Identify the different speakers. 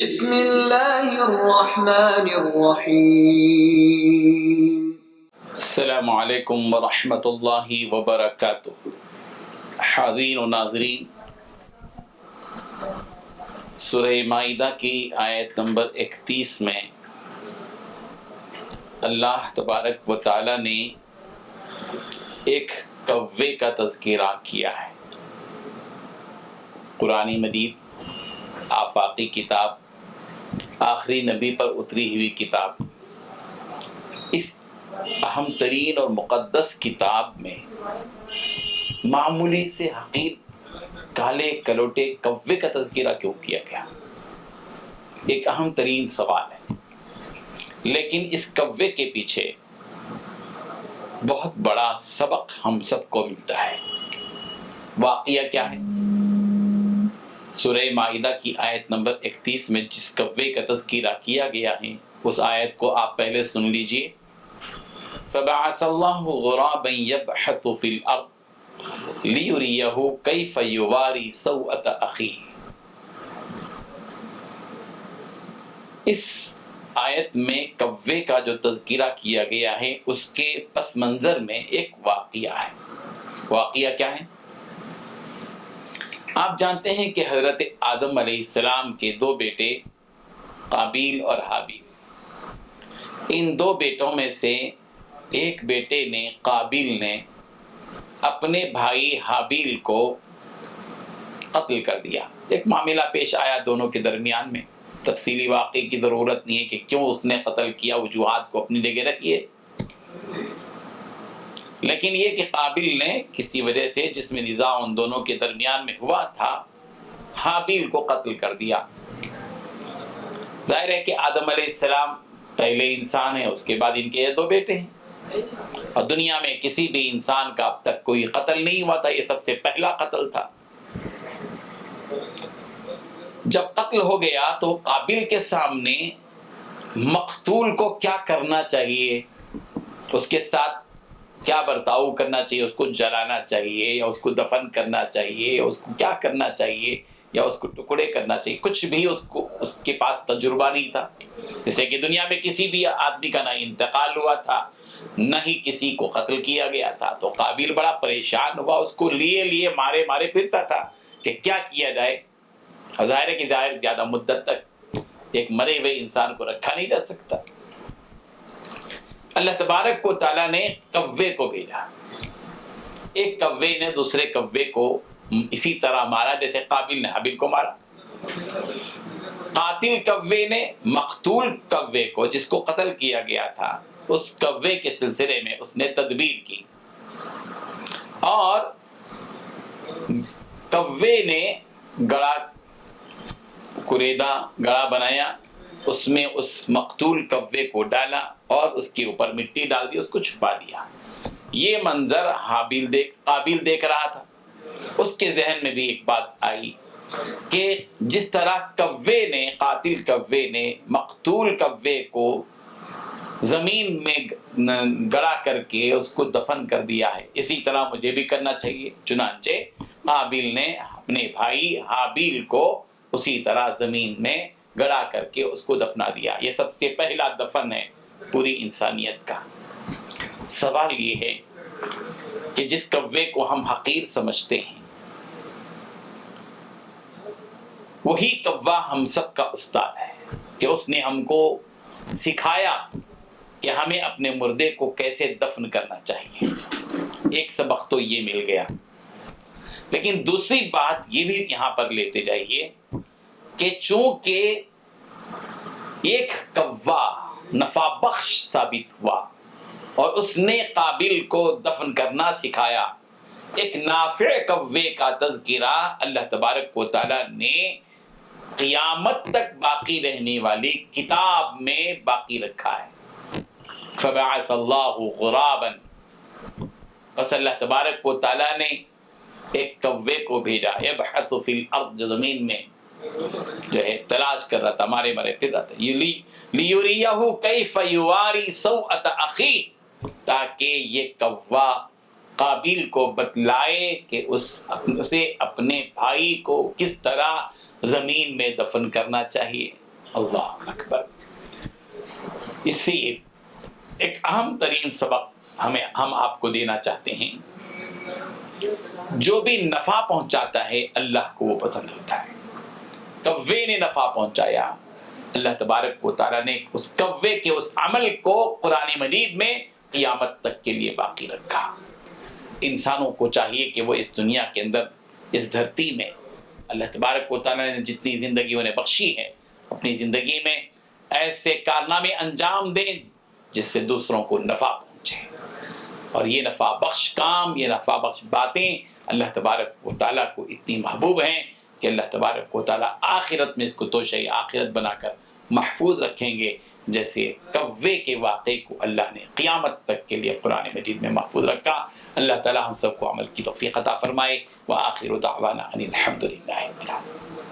Speaker 1: بسم اللہ الرحمن الرحیم۔
Speaker 2: السلام علیکم ورحمۃ اللہ وبرکاتہ۔ حاضرین و ناظرین، سورہ مائدہ کی آیت نمبر 31 میں اللہ تبارک و تعالی نے ایک کوے کا تذکرہ کیا ہے۔ قرآن مجید آفاقی کتاب، آخری نبی پر اتری ہوئی کتاب، اس اہم ترین اور مقدس کتاب میں معمولی سے حقیر کالے کلوٹے کوے کا تذکرہ کیوں کیا گیا؟ ایک اہم ترین سوال ہے، لیکن اس کوے کے پیچھے بہت بڑا سبق ہم سب کو ملتا ہے۔ واقعہ کیا ہے؟ سورہ مائدہ کی آیت نمبر 31 میں جس کوے کا تذکرہ کیا گیا ہے، اس آیت کو آپ پہلے سن لیجئے۔ فَبَعَثَ اللَّهُ غُرَابًا يَبْحَثُ فِي الْأَرْضِ لِيُرِيَهُ كَيْفَ يُوَارِي سَوْءَةَ أَخِيهِ۔ اس آیت میں کوے کا جو تذکرہ کیا گیا ہے، اس کے پس منظر میں ایک واقعہ ہے۔ واقعہ کیا ہے؟ آپ جانتے ہیں کہ حضرت آدم علیہ السلام کے دو بیٹے قابیل اور حابیل، ان دو بیٹوں میں سے ایک بیٹے نے، قابیل نے، اپنے بھائی حابیل کو قتل کر دیا۔ ایک معاملہ پیش آیا دونوں کے درمیان میں، تفصیلی واقعے کی ضرورت نہیں ہے کہ کیوں اس نے قتل کیا، وجوہات کو اپنی جگہ رکھیے، لیکن یہ کہ قابیل نے کسی وجہ سے جس میں نزاع ان دونوں کے درمیان میں ہوا تھا، حابیل کو قتل کر دیا۔ ظاہر ہے کہ آدم علیہ السلام پہلے انسان ہیں، اس کے بعد ان کے یہ دو بیٹے ہیں، اور دنیا میں کسی بھی انسان کا اب تک کوئی قتل نہیں ہوا تھا، یہ سب سے پہلا قتل تھا۔ جب قتل ہو گیا تو قابیل کے سامنے مقتول کو کیا کرنا چاہیے، اس کے ساتھ کیا برتاؤ کرنا چاہیے، اس کو جلانا چاہیے یا اس کو دفن کرنا چاہیے، یا اس کو کیا کرنا چاہیے، یا اس کو ٹکڑے کرنا چاہیے، کچھ بھی اس کے پاس تجربہ نہیں تھا۔ جیسے کہ دنیا میں کسی بھی آدمی کا نہ انتقال ہوا تھا، نہ ہی کسی کو قتل کیا گیا تھا، تو قابیل بڑا پریشان ہوا، اس کو لیے مارے پھرتا تھا کہ کیا کیا جائے۔ اور ظاہر ہے کہ زیادہ مدت تک ایک مرے ہوئے انسان کو رکھا نہیں جا سکتا۔ اللہ تبارک و تعالیٰ نے کوے کو بھیجا۔ ایک کوے نے دوسرے کوے کو اسی طرح مارا جیسے قابیل نے حابیل کو مارا۔ قاتل کوے نے مقتول کوے کو، جس کو قتل کیا گیا تھا، اس کوے کے سلسلے میں اس نے تدبیر کی، اور کوے نے گڑا بنایا، اس میں اس مقتول کوے کو ڈالا اور اس کے اوپر مٹی ڈال دی، اس کو چھپا دیا۔ یہ منظر قابیل دیکھ رہا تھا۔ اس کے ذہن میں بھی ایک بات آئی کہ جس طرح قاتل کوے نے مقتول کوے کو زمین میں گڑا کر کے اس کو دفن کر دیا ہے، اسی طرح مجھے بھی کرنا چاہیے۔ چنانچہ قابیل نے اپنے بھائی حابیل کو اسی طرح زمین میں گڑا کر کے اس کو دفنا دیا۔ یہ سب سے پہلا دفن ہے پوری انسانیت کا۔ سوال یہ ہے کہ جس کوے کو ہم حقیر سمجھتے ہیں، وہی کوا ہم سب کا استاد ہے کہ اس نے ہم کو سکھایا کہ ہمیں اپنے مردے کو کیسے دفن کرنا چاہیے۔ ایک سبق تو یہ مل گیا، لیکن دوسری بات یہ بھی یہاں پر لیتے جائیے کہ چونکہ ایک کوا نفع بخش ثابت ہوا اور اس نے قابیل کو دفن کرنا سکھایا، ایک نافع کوے کا تذکرہ اللہ تبارک و تعالیٰ نے قیامت تک باقی رہنے والی کتاب میں باقی رکھا ہے۔ فَبَعَثَ اللَّهُ غُرَابًا، بس اللہ تبارک و تعالیٰ نے ایک کوے کو بھیجا، يَبْحَثُ فِي الْأَرْضِ، جو زمین میں جو ہے تلاش کر رہا تھا، مارے پھر رہا تھا، لِيُرِيَهُ كَيْفَ يُوَارِي سَوْءَةَ أَخِيهِ، تاکہ یہ کوا قابیل کو بتلائے کہ اسے اپنے بھائی کو کس طرح زمین میں دفن کرنا چاہیے۔ اللہ اکبر. اس سے ایک اہم ترین سبق ہم آپ کو دینا چاہتے ہیں. جو بھی نفع پہنچاتا ہے اللہ کو وہ پسند ہوتا ہے. کوے نے نفع پہنچایا، اللہ تبارک و تعالیٰ نے اس کوے کے اس عمل کو قرآن مجید میں قیامت تک کے لیے باقی رکھا. انسانوں کو چاہیے کہ وہ اس دنیا کے اندر، اس دھرتی میں اللہ تبارک و تعالیٰ نے جتنی زندگی انہیں بخشی ہے، اپنی زندگی میں ایسے کارنامے انجام دیں جس سے دوسروں کو نفع پہنچے. اور یہ نفع بخش کام، یہ نفع بخش باتیں اللہ تبارک و تعالیٰ کو اتنی محبوب ہیں کہ اللہ تبارک و تعالیٰ آخرت میں اس کو توشہ آخرت بنا کر محفوظ رکھیں گے، جیسے کوے کے واقعے کو اللہ نے قیامت تک کے لیے قرآن مجید میں محفوظ رکھا. اللہ تعالیٰ ہم سب کو عمل کی توفیق عطا فرمائے. وآخر دعوانا ان الحمد للہ رب العالمین.